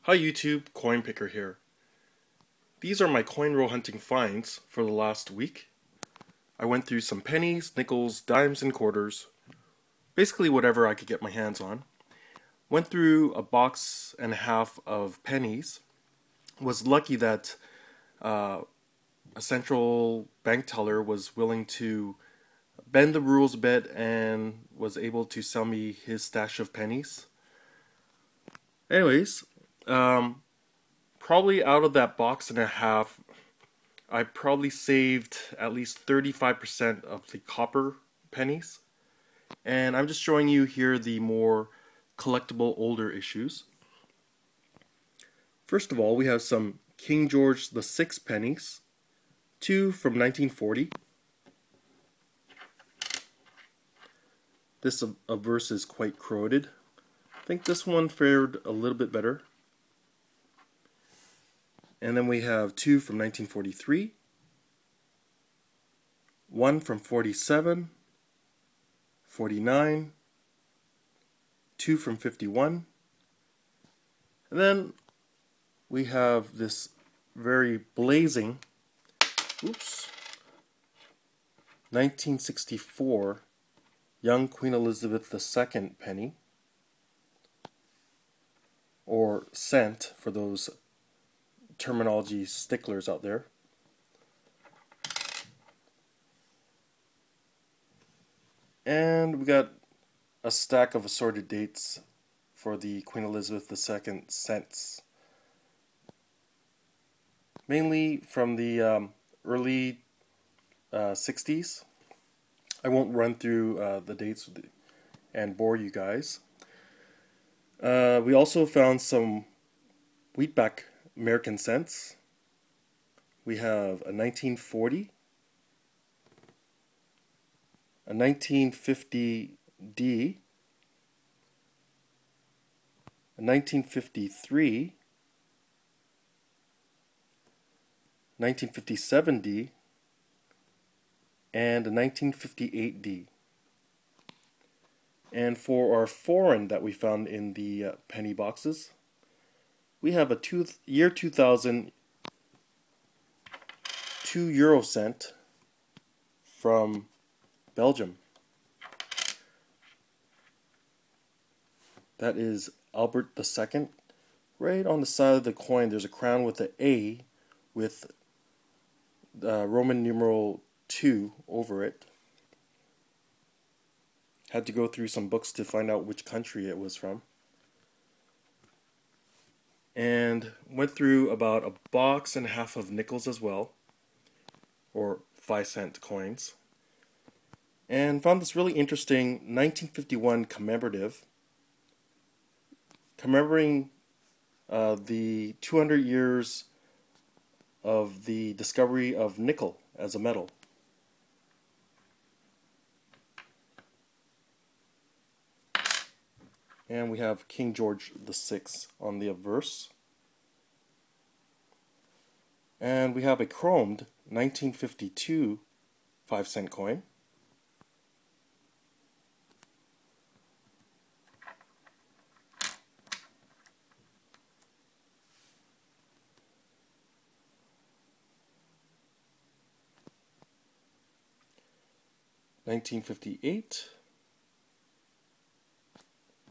Hi YouTube, Coinpicker here. These are my coin roll hunting finds for the last week. I went through some pennies, nickels, dimes, and quarters. Basically whatever I could get my hands on. Went through a box and a half of pennies. Was lucky that a central bank teller was willing to bend the rules a bit and was able to sell me his stash of pennies. Anyways, probably out of that box and a half, I probably saved at least 35% of the copper pennies. And I'm just showing you here the more collectible older issues. First of all, we have some King George VI pennies, 2 from 1940. This verse is quite corroded. I think this one fared a little bit better. And then we have 2 from 1943, 1 from 47, 49, 2 from 51, and then we have this very blazing, 1964 young Queen Elizabeth II penny, or cent for those terminology sticklers out there. And we got a stack of assorted dates for the Queen Elizabeth II cents, mainly from the early 60s. I won't run through the dates and bore you guys. We also found some wheatback American cents. We have a 1940, a 1950D, a 1953, 1957D, and a 1958D. And for our foreign that we found in the penny boxes, we have a year 2000 €2 cent from Belgium. That is Albert II. Right on the side of the coin there's a crown with an A with Roman numeral 2 over it. Had to go through some books to find out which country it was from. And went through about a box and a half of nickels as well, or 5-cent coins, and found this really interesting 1951 commemorative commemorating the 200 years of the discovery of nickel as a metal. And we have King George VI on the obverse. And we have a chromed 1952 5-cent coin. $1958.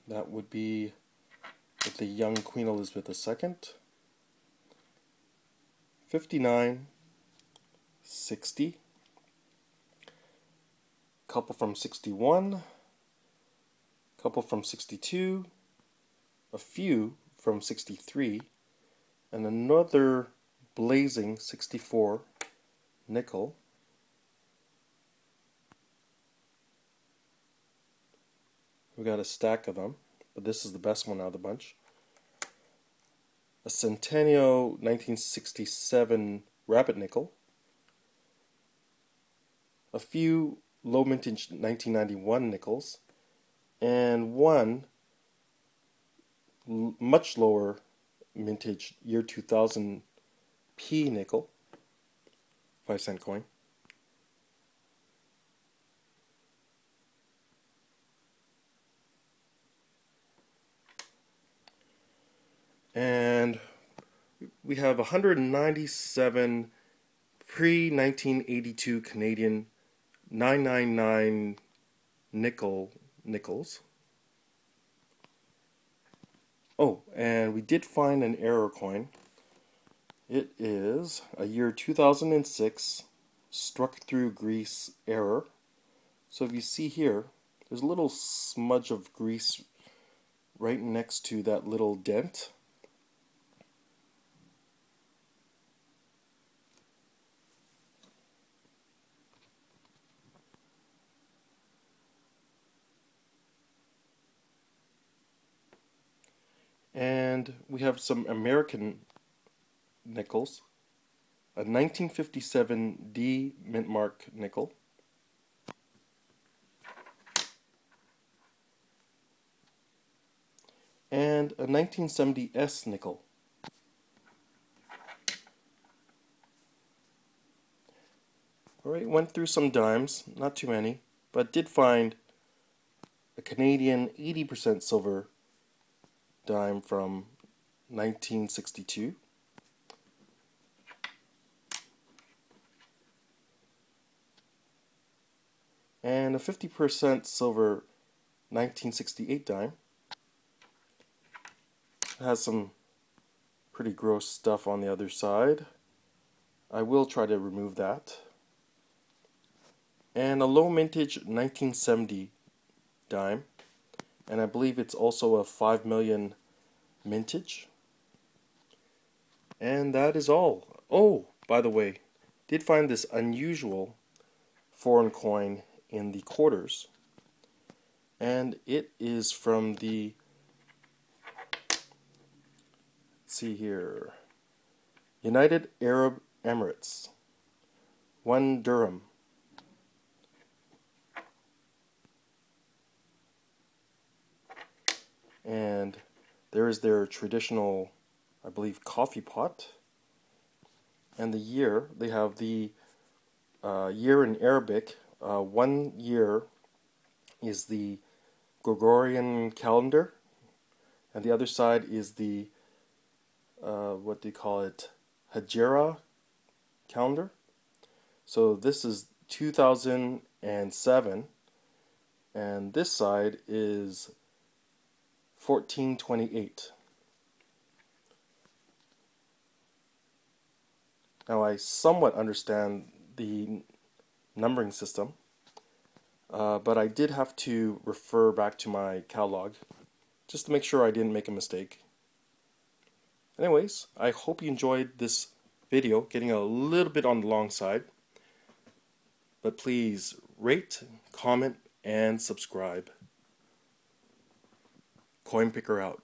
That would be with the young Queen Elizabeth II. 59, 60, couple from 61, couple from 62, a few from 63, and another blazing 64 nickel. We got a stack of them, but this is the best one out of the bunch. A Centennial 1967 rabbit nickel. A few low mintage 1991 nickels. And one much lower mintage year 2000 P nickel. 5-cent coin. And we have 197 pre-1982 Canadian 999 nickels. Oh, and we did find an error coin. It is a year 2006 struck through grease error. So if you see here, there's a little smudge of grease right next to that little dent. And we have some American nickels. A 1957 D mint mark nickel. And a 1970 S nickel. Alright, went through some dimes, not too many, but did find a Canadian 80% silver dime from 1962. And a 50% silver 1968 dime. It has some pretty gross stuff on the other side. I will try to remove that. And a low mintage 1970 dime. And I believe it's also a 5 million mintage. And that is all. Oh, by the way, did find this unusual foreign coin in the quarters. And it is from the, let's see here, United Arab Emirates, 1 dirham. And there is their traditional, I believe, coffee pot. And the year, they have the year in Arabic. 1 year is the Gregorian calendar, and the other side is the, what do you call it, Hijra calendar. So this is 2007, and this side is 1428. Now I somewhat understand the numbering system, but I did have to refer back to my catalog just to make sure I didn't make a mistake. Anyways, I hope you enjoyed this video, getting a little bit on the long side, but please rate, comment, and subscribe. Coinpicker out.